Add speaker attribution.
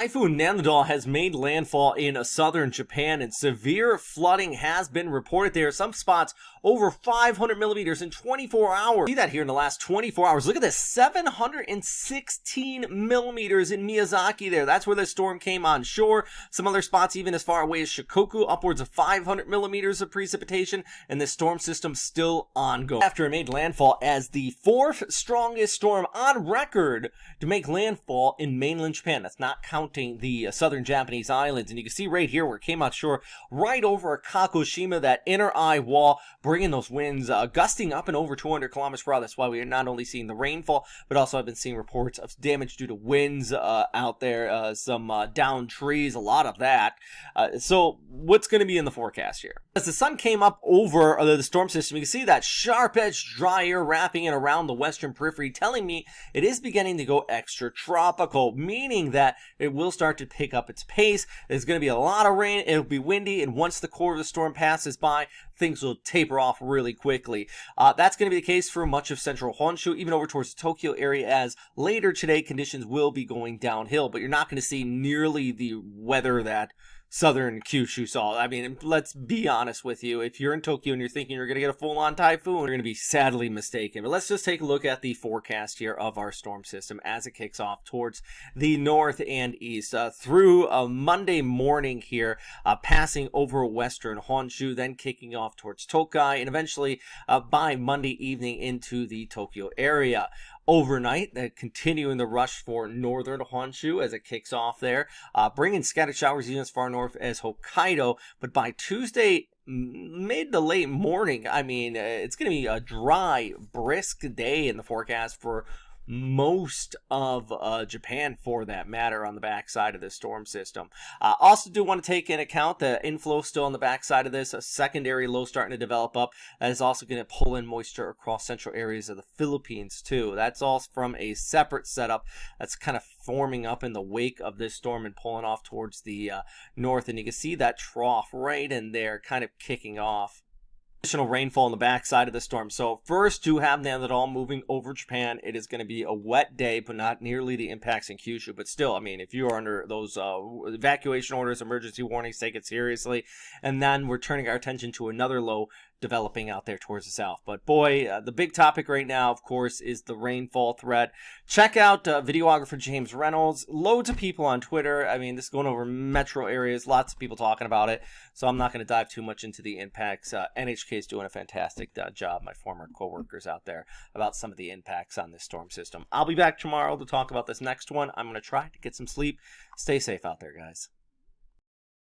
Speaker 1: Typhoon Nanmadol has made landfall in southern Japan, and severe flooding has been reported there. Some spots over 500 millimeters in 24 hours. See that here in the last 24 hours. Look at this, 716 millimeters in Miyazaki there. That's where the storm came on shore. Some other spots even as far away as Shikoku, upwards of 500 millimeters of precipitation, and this storm system still ongoing. After it made landfall as the fourth strongest storm on record to make landfall in mainland Japan. That's not counting the southern Japanese islands. And you can see right here where it came out shore, right over Kagoshima, that inner eye wall, bringing those winds gusting up and over 200 kilometers per hour. That's why we are not only seeing the rainfall, but also I've been seeing reports of damage due to winds out there, some downed trees, a lot of that. So what's going to be in the forecast here? As the sun came up over the storm system, you can see that sharp-edged dry air wrapping it around the western periphery, telling me it is beginning to go extra tropical, meaning that it will start to pick up its pace. There's going to be a lot of rain, it'll be windy, and once the core of the storm passes by, things will taper off really quickly. That's going to be the case for much of central Honshu, even over towards the Tokyo area, as later today conditions will be going downhill, but you're not going to see nearly the weather that southern Kyushu saw. I mean, let's be honest with you. If you're in Tokyo and you're thinking you're going to get a full-on typhoon, you're going to be sadly mistaken. But let's just take a look at the forecast here of our storm system as it kicks off towards the north and east through Monday morning here, passing over western Honshu, then kicking off towards Tokai, and eventually by Monday evening into the Tokyo area. Overnight, continuing the rush for northern Honshu as it kicks off there, bringing scattered showers even as far north as Hokkaido. But by Tuesday, mid to late morning, I mean, it's going to be a dry, brisk day in the forecast for most of Japan, for that matter, on the backside of this storm system. Also do want to take into account the inflow still on the backside of this, a secondary low starting to develop up. That is also going to pull in moisture across central areas of the Philippines too. That's all from a separate setup that's kind of forming up in the wake of this storm and pulling off towards the north. And you can see that trough right in there kind of kicking off. Additional rainfall on the backside of the storm. So first, to have Nanmadol moving over Japan, it is going to be a wet day, but not nearly the impacts in Kyushu. But still, I mean, if you are under those evacuation orders, emergency warnings, take it seriously. And then we're turning our attention to another low developing out there towards the south. But boy, the big topic right now, of course, is the rainfall threat. Check out videographer James Reynolds. Loads of people on Twitter. I mean, this is going over metro areas. Lots of people talking about it. So I'm not going to dive too much into the impacts. NHK is doing a fantastic job, my former co-workers out there, about some of the impacts on this storm system. I'll be back tomorrow to talk about this next one. I'm going to try to get some sleep. Stay safe out there, guys.